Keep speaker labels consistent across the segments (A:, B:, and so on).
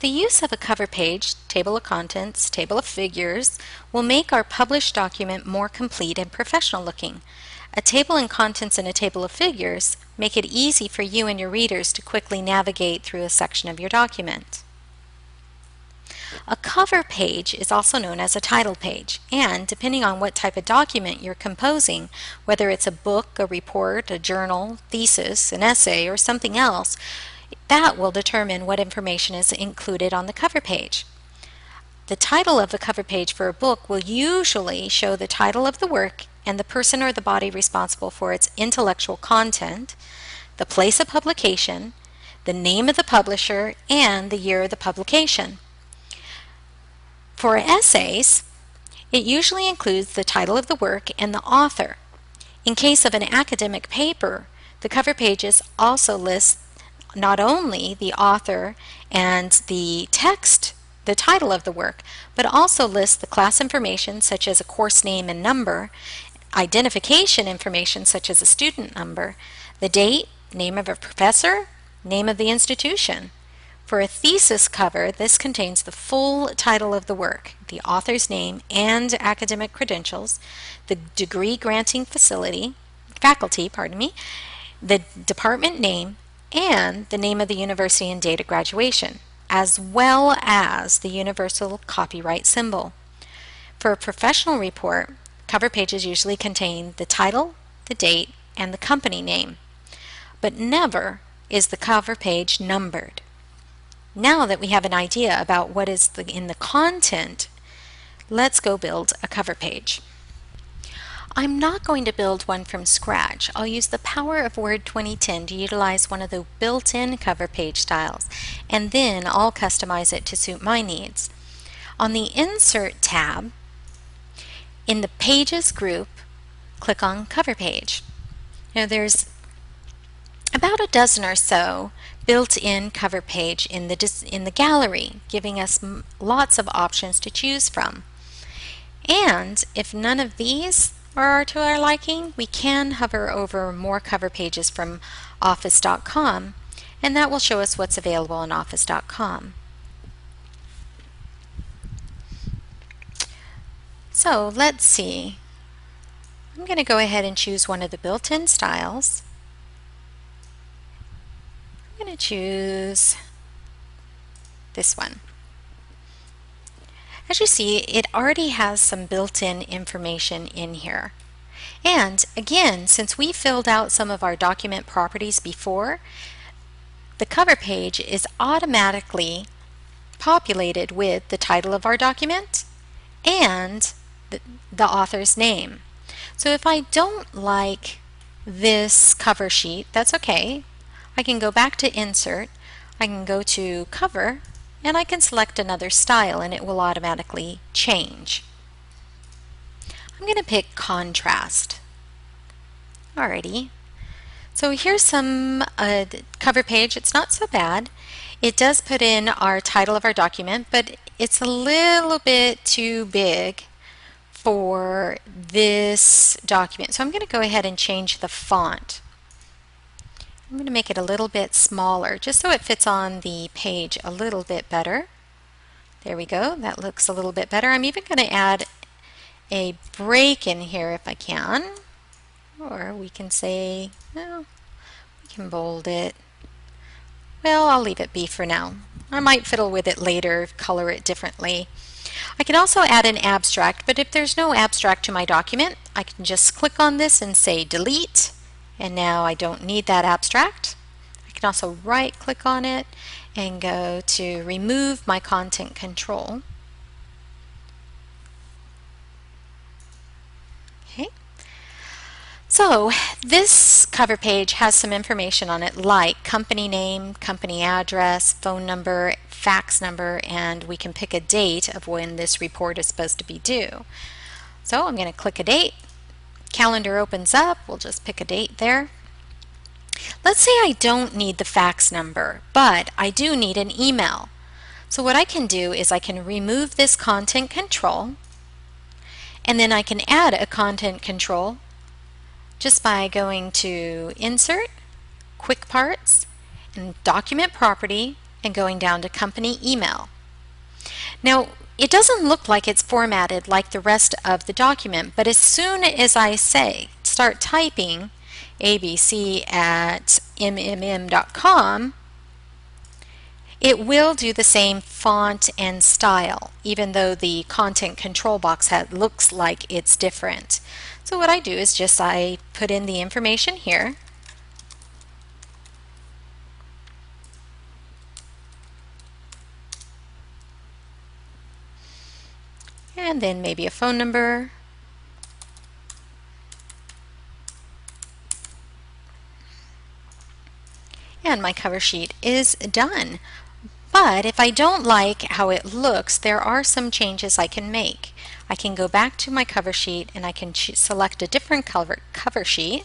A: The use of a cover page, table of contents, table of figures will make our published document more complete and professional looking. A table and contents and a table of figures make it easy for you and your readers to quickly navigate through a section of your document. A cover page is also known as a title page, and depending on what type of document you're composing, whether it's a book, a report, a journal, thesis, an essay, or something else, that will determine what information is included on the cover page. The title of the cover page for a book will usually show the title of the work and the person or the body responsible for its intellectual content, the place of publication, the name of the publisher, and the year of the publication. For essays, it usually includes the title of the work and the author. In case of an academic paper, the cover pages also list not only the author and the text, the title of the work, but also list the class information such as a course name and number, identification information such as a student number, the date, name of a professor, name of the institution. For a thesis cover, this contains the full title of the work, the author's name and academic credentials, the degree granting faculty, the department name, and the name of the university and date of graduation, as well as the universal copyright symbol. For a professional report, cover pages usually contain the title, the date, and the company name, but never is the cover page numbered. Now that we have an idea about what is in the content, let's go build a cover page. I'm not going to build one from scratch. I'll use the power of Word 2010 to utilize one of the built-in cover page styles, and then I'll customize it to suit my needs. On the Insert tab, in the Pages group, click on Cover Page. Now there's about a dozen or so built-in cover page in the gallery, giving us lots of options to choose from. And if none of these are to our liking, we can hover over more cover pages from office.com, and that will show us what's available on office.com. So let's see. I'm going to go ahead and choose one of the built-in styles. I'm going to choose this one. As you see, it already has some built-in information in here. And again, since we filled out some of our document properties before, the cover page is automatically populated with the title of our document and the author's name. So if I don't like this cover sheet, that's okay. I can go back to Insert, I can go to Cover, and I can select another style and it will automatically change. I'm going to pick Contrast. Alrighty. So here's some cover page. It's not so bad. It does put in our title of our document, but it's a little bit too big for this document. So I'm going to go ahead and change the font. I'm going to make it a little bit smaller just so it fits on the page a little bit better. There we go. That looks a little bit better. I'm even going to add a break in here if I can. Or we can say, well, we can bold it. Well, I'll leave it be for now. I might fiddle with it later, color it differently. I can also add an abstract, but if there's no abstract to my document, I can just click on this and say delete. And now I don't need that abstract. I can also right click on it and go to remove my content control. Okay. So this cover page has some information on it like company name, company address, phone number, fax number, and we can pick a date of when this report is supposed to be due. So I'm going to click a date. Calendar opens up. We'll just pick a date there. Let's say I don't need the fax number, but I do need an email. So what I can do is I can remove this content control, and then I can add a content control just by going to Insert, Quick Parts, and Document Property, and going down to company email. Now, it doesn't look like it's formatted like the rest of the document, but as soon as I say start typing abc@mmm.com, it will do the same font and style, even though the content control box looks like it's different. So what I do is just I put in the information here, and then maybe a phone number, and my cover sheet is done. But if I don't like how it looks, there are some changes I can make. I can go back to my cover sheet and I can select a different cover sheet,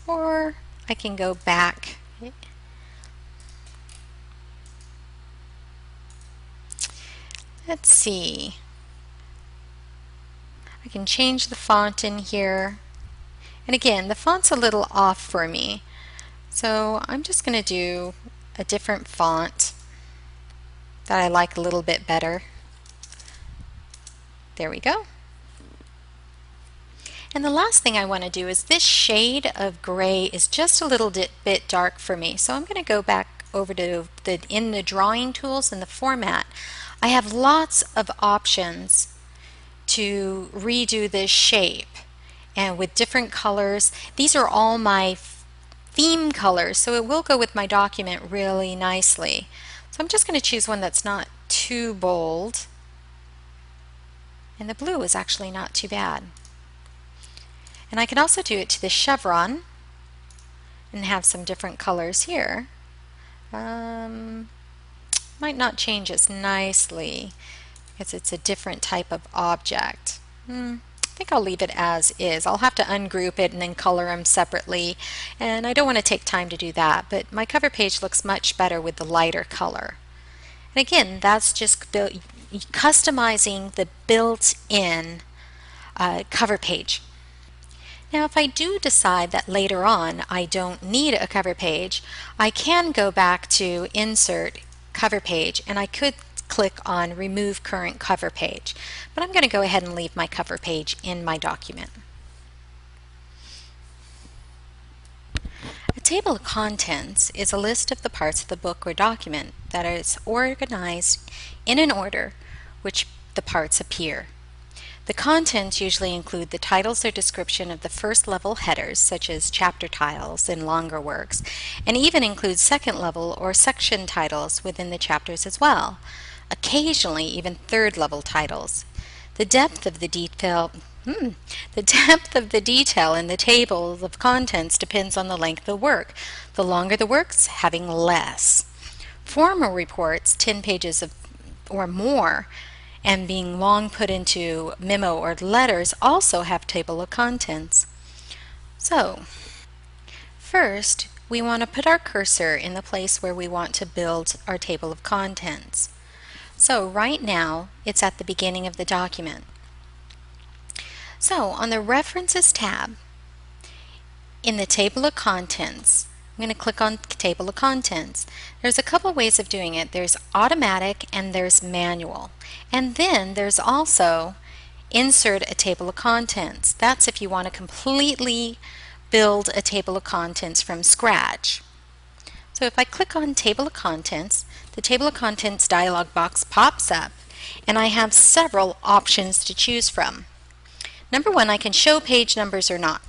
A: or I can go back. Let's see. I can change the font in here. And again, the font's a little off for me. So I'm just going to do a different font that I like a little bit better. There we go. And the last thing I want to do is this shade of gray is just a little bit dark for me. So I'm going to go back over to in the drawing tools and the format. I have lots of options to redo this shape, and with different colors. These are all my theme colors, so it will go with my document really nicely. So I'm just going to choose one that's not too bold, and the blue is actually not too bad. And I can also do it to the chevron and have some different colors here. Might not change as nicely because it's a different type of object. I think I'll leave it as is. I'll have to ungroup it and then color them separately, and I don't want to take time to do that, but my cover page looks much better with the lighter color. And again, that's just customizing the built-in cover page. Now, if I do decide that later on I don't need a cover page, I can go back to Insert Cover Page, and I could click on Remove Current Cover Page. But I'm going to go ahead and leave my cover page in my document. A table of contents is a list of the parts of the book or document that is organized in an order which the parts appear. The contents usually include the titles or description of the first level headers, such as chapter titles in longer works, and even include second level or section titles within the chapters as well. Occasionally even third level titles. The depth of the detail in the tables of contents depends on the length of the work. The longer the works, having less. Formal reports, 10 pages or more, and being long put into memo or letters also have table of contents. So, first we want to put our cursor in the place where we want to build our table of contents. So right now it's at the beginning of the document. So on the References tab in the Table of Contents, I'm going to click on Table of Contents. There's a couple ways of doing it. There's automatic and there's manual. And then there's also Insert a Table of Contents. That's if you want to completely build a table of contents from scratch. So if I click on Table of Contents, the Table of Contents dialog box pops up, and I have several options to choose from. Number one, I can show page numbers or not.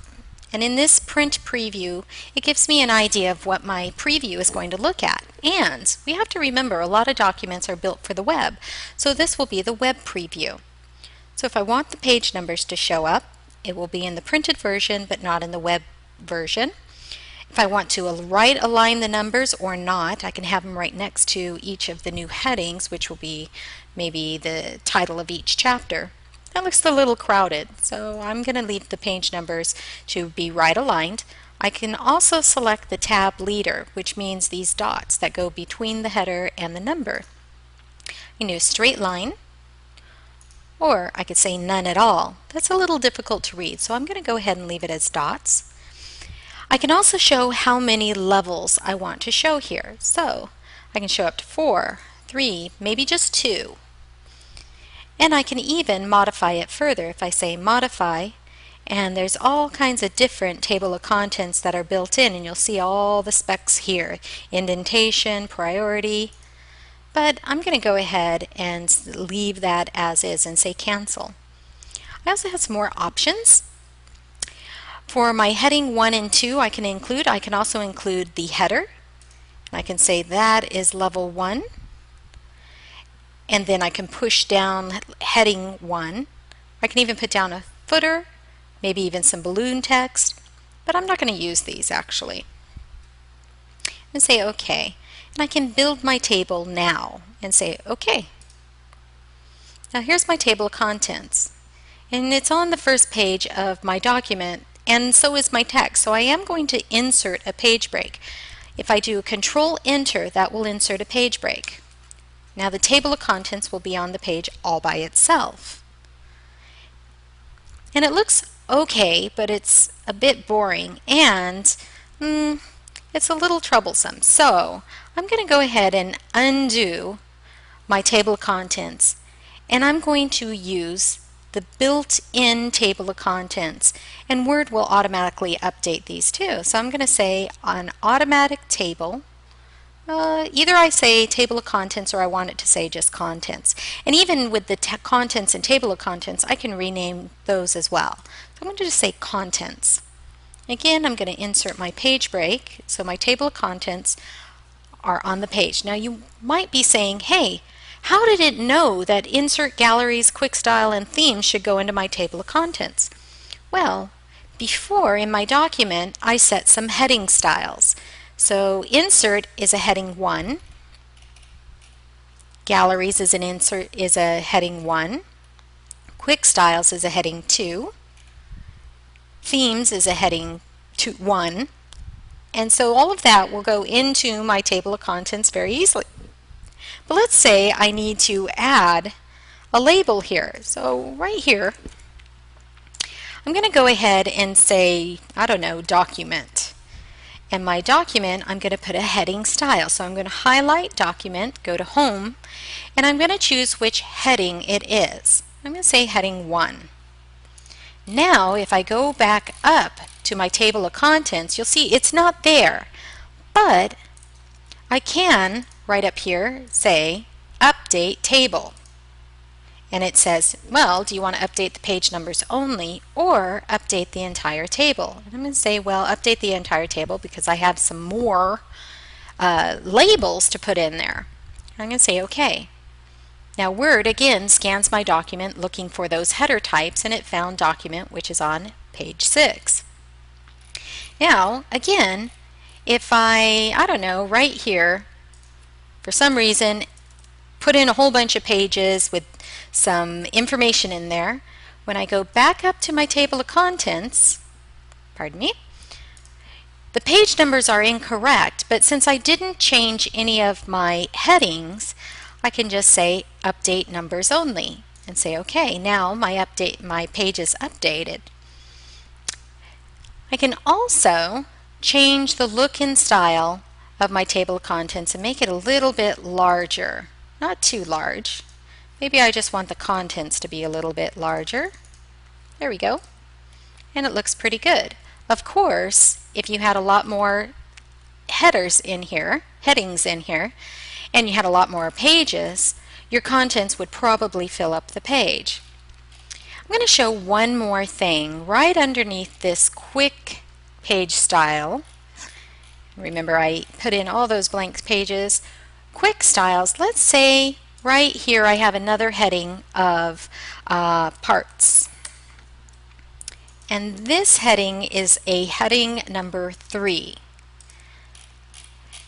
A: And in this print preview, it gives me an idea of what my preview is going to look at. And we have to remember a lot of documents are built for the web, so this will be the web preview. So if I want the page numbers to show up, it will be in the printed version but not in the web version. If I want to right align the numbers or not, I can have them right next to each of the new headings, which will be maybe the title of each chapter. That looks a little crowded, so I'm going to leave the page numbers to be right aligned. I can also select the tab leader, which means these dots that go between the header and the number. You can do a straight line, or I could say none at all. That's a little difficult to read, so I'm going to go ahead and leave it as dots. I can also show how many levels I want to show here. So I can show up to 4, 3, maybe just 2. And I can even modify it further if I say modify, and there's all kinds of different table of contents that are built in, and you'll see all the specs here, indentation, priority. But I'm going to go ahead and leave that as is and say cancel. I also have some more options. For my heading 1 and 2 I can also include the header. I can say that is level 1. And then I can push down heading 1. I can even put down a footer, maybe even some balloon text, but I'm not going to use these actually. And say OK. And I can build my table now and say OK. Now here's my table of contents. And it's on the first page of my document, and so is my text. So I am going to insert a page break. If I do Control Enter, that will insert a page break. Now the table of contents will be on the page all by itself. And it looks okay, but it's a bit boring and it's a little troublesome. So I'm going to go ahead and undo my table of contents, and I'm going to use the built-in table of contents, and Word will automatically update these too. So I'm going to say on automatic table, either I say table of contents or I want it to say just contents. And even with the contents and table of contents, I can rename those as well. So I'm going to just say contents. Again, I'm going to insert my page break, so my table of contents are on the page. Now you might be saying, hey, how did it know that insert galleries, quick style, and themes should go into my table of contents? Well, before in my document I set some heading styles. So insert is a heading 1, galleries is a heading 1, quick styles is a heading 2, themes is a heading 1, and so all of that will go into my table of contents very easily. But let's say I need to add a label here. So right here, I'm going to go ahead and say, I don't know, document. And my document, I'm going to put a heading style. So I'm going to highlight document, go to home, and I'm going to choose which heading it is. I'm going to say heading 1. Now if I go back up to my table of contents, you'll see it's not there. But I can, right up here, say update table. And it says, well, do you want to update the page numbers only or update the entire table? And I'm going to say, well, update the entire table because I have some more labels to put in there. I'm going to say OK. Now Word again scans my document looking for those header types, and it found document, which is on page 6. Now again, if I don't know, right here, for some reason, put in a whole bunch of pages with some information in there, when I go back up to my table of contents, pardon me, the page numbers are incorrect, but since I didn't change any of my headings, I can just say update numbers only and say OK. Now my page is updated. I can also change the look and style of my table of contents and make it a little bit larger. Not too large. Maybe I just want the contents to be a little bit larger. There we go. And it looks pretty good. Of course, if you had a lot more headings in here, and you had a lot more pages, your contents would probably fill up the page. I'm going to show one more thing right underneath this quick page style. Remember, I put in all those blank pages. Quick styles, let's say right here I have another heading of parts. And this heading is a heading number 3.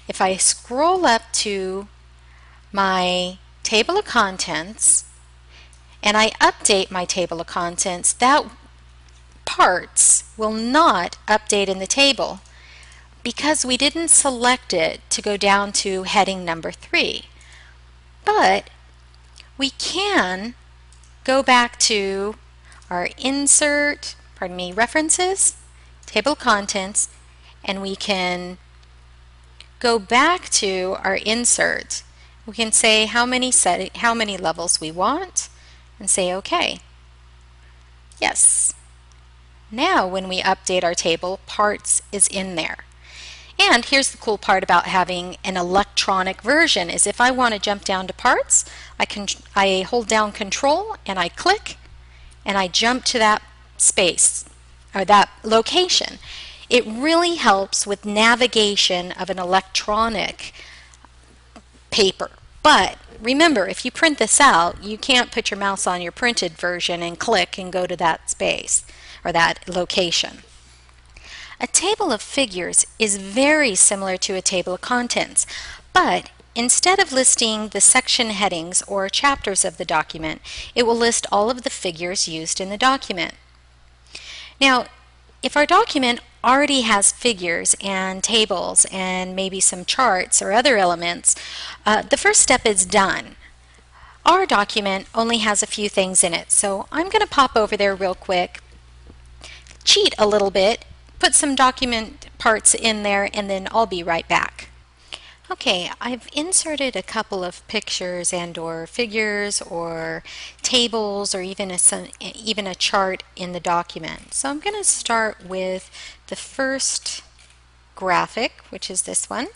A: If I scroll up to my table of contents and I update my table of contents, that parts will not update in the table because we didn't select it to go down to heading number 3. But we can go back to our references, table of contents, and we can go back to our insert. We can say how many levels we want and say OK. Yes. Now when we update our table, parts is in there. And here's the cool part about having an electronic version is if I want to jump down to parts, I hold down Control and I click and I jump to that space or that location. It really helps with navigation of an electronic paper. But remember, if you print this out, you can't put your mouse on your printed version and click and go to that space or that location. A table of figures is very similar to a table of contents, but instead of listing the section headings or chapters of the document, it will list all of the figures used in the document. Now, if our document already has figures and tables and maybe some charts or other elements, the first step is done. Our document only has a few things in it, so I'm going to pop over there real quick, cheat a little bit, put some document parts in there, and then I'll be right back. Okay, I've inserted a couple of pictures and or figures or tables or even a chart in the document. So I'm going to start with the first graphic, which is this one,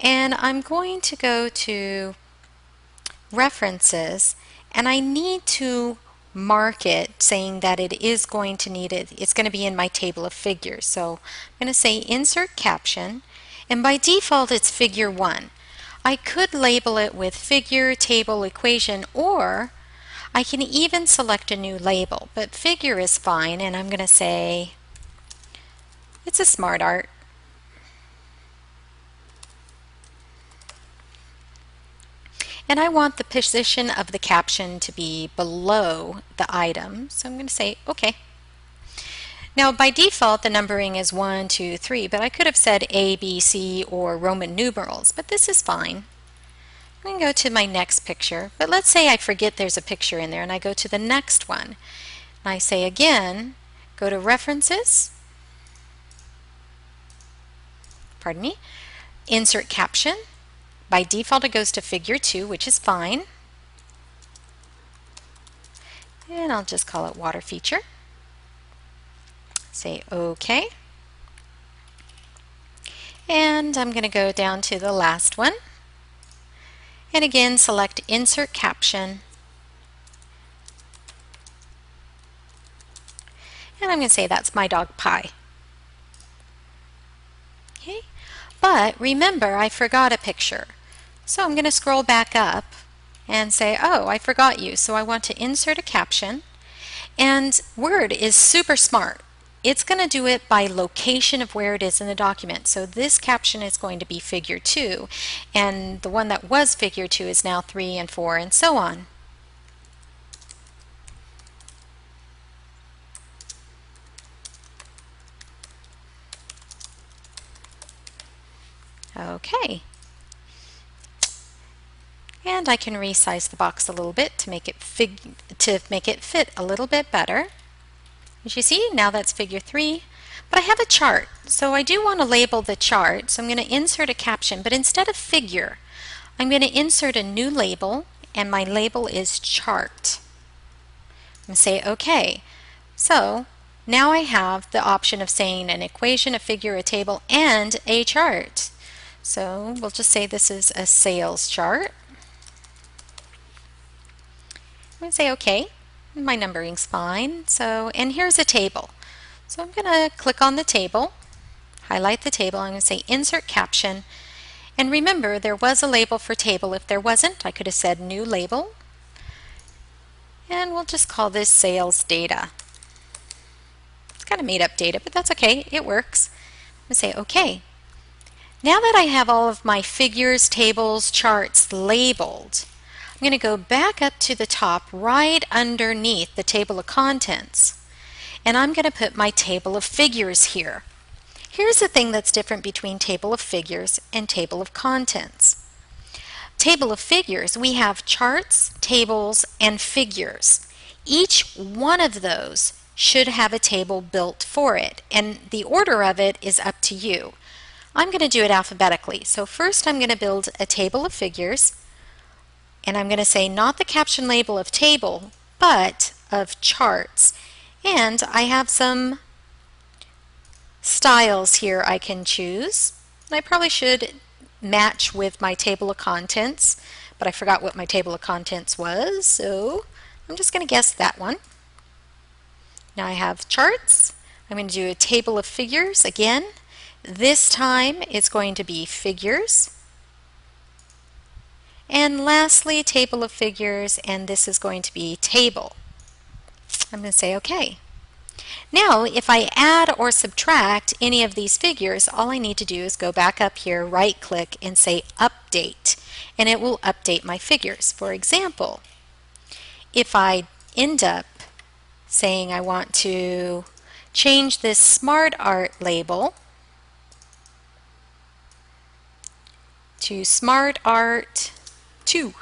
A: and I'm going to go to References, and I need to mark it saying that it is going to need it. It's going to be in my table of figures. So I'm going to say Insert Caption, and by default it's Figure 1. I could label it with Figure, Table, Equation, or I can even select a new label, but Figure is fine, and I'm going to say it's a Smart Art. And I want the position of the caption to be below the item, so I'm going to say OK. Now by default the numbering is 1, 2, 3, but I could have said A, B, C or Roman numerals, but this is fine. I'm going to go to my next picture, but let's say I forget there's a picture in there and I go to the next one. And I say again, go to References, pardon me, Insert Caption. By default it goes to Figure 2, which is fine. And I'll just call it Water Feature. Say OK. And I'm going to go down to the last one. And again select Insert Caption. And I'm going to say that's my dog Pie. Okay. But remember, I forgot a picture. So I'm going to scroll back up and say, oh, I forgot you. So I want to insert a caption. And Word is super smart. It's going to do it by location of where it is in the document. So this caption is going to be Figure 2, and the one that was Figure 2 is now 3 and 4 and so on. Okay. And I can resize the box a little bit to make it fit a little bit better. As you see, now that's Figure 3. But I have a chart, so I do want to label the chart. So I'm going to insert a caption, but instead of Figure, I'm going to insert a new label, and my label is Chart. I'm going to say OK. So now I have the option of saying an equation, a figure, a table, and a chart. So we'll just say this is a sales chart. I'm going to say OK. My numbering's fine. So, and here's a table. So I'm going to click on the table, highlight the table. I'm going to say Insert Caption. And remember, there was a label for table. If there wasn't, I could have said New Label. And we'll just call this Sales Data. It's kind of made up data, but that's okay. It works. I'm going to say OK. Now that I have all of my figures, tables, charts labeled, I'm going to go back up to the top right underneath the table of contents, and I'm going to put my table of figures here. Here's the thing that's different between table of figures and table of contents. Table of figures, we have charts, tables, and figures. Each one of those should have a table built for it, and the order of it is up to you. I'm going to do it alphabetically. So first I'm going to build a table of figures, and I'm going to say not the caption label of table, but of charts. And I have some styles here I can choose. I probably should match with my table of contents, but I forgot what my table of contents was, so I'm just going to guess that one. Now I have charts. I'm going to do a table of figures again. This time it's going to be figures. And lastly, table of figures, and this is going to be table. I'm going to say OK. Now, if I add or subtract any of these figures, all I need to do is go back up here, right-click, and say Update, and it will update my figures. For example, if I end up saying I want to change this Smart Art label to Smart Art 2,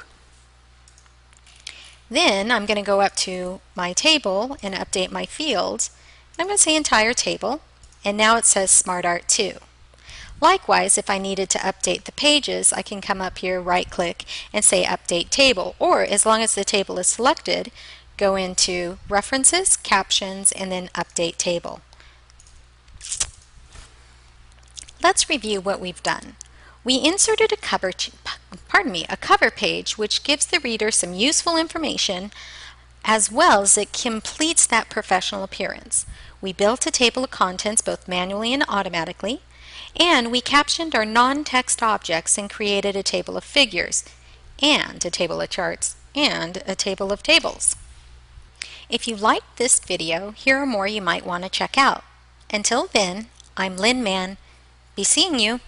A: then I'm going to go up to my table and update my fields. I'm going to say entire table, and now it says Smart Art 2. Likewise, if I needed to update the pages, I can come up here, right-click, and say Update Table. Or, as long as the table is selected, go into References, Captions, and then Update Table. Let's review what we've done. We inserted a cover page which gives the reader some useful information, as well as it completes that professional appearance. We built a table of contents both manually and automatically, and we captioned our non-text objects and created a table of figures, and a table of charts, and a table of tables. If you liked this video, here are more you might want to check out. Until then, I'm Lynette Mann. Be seeing you.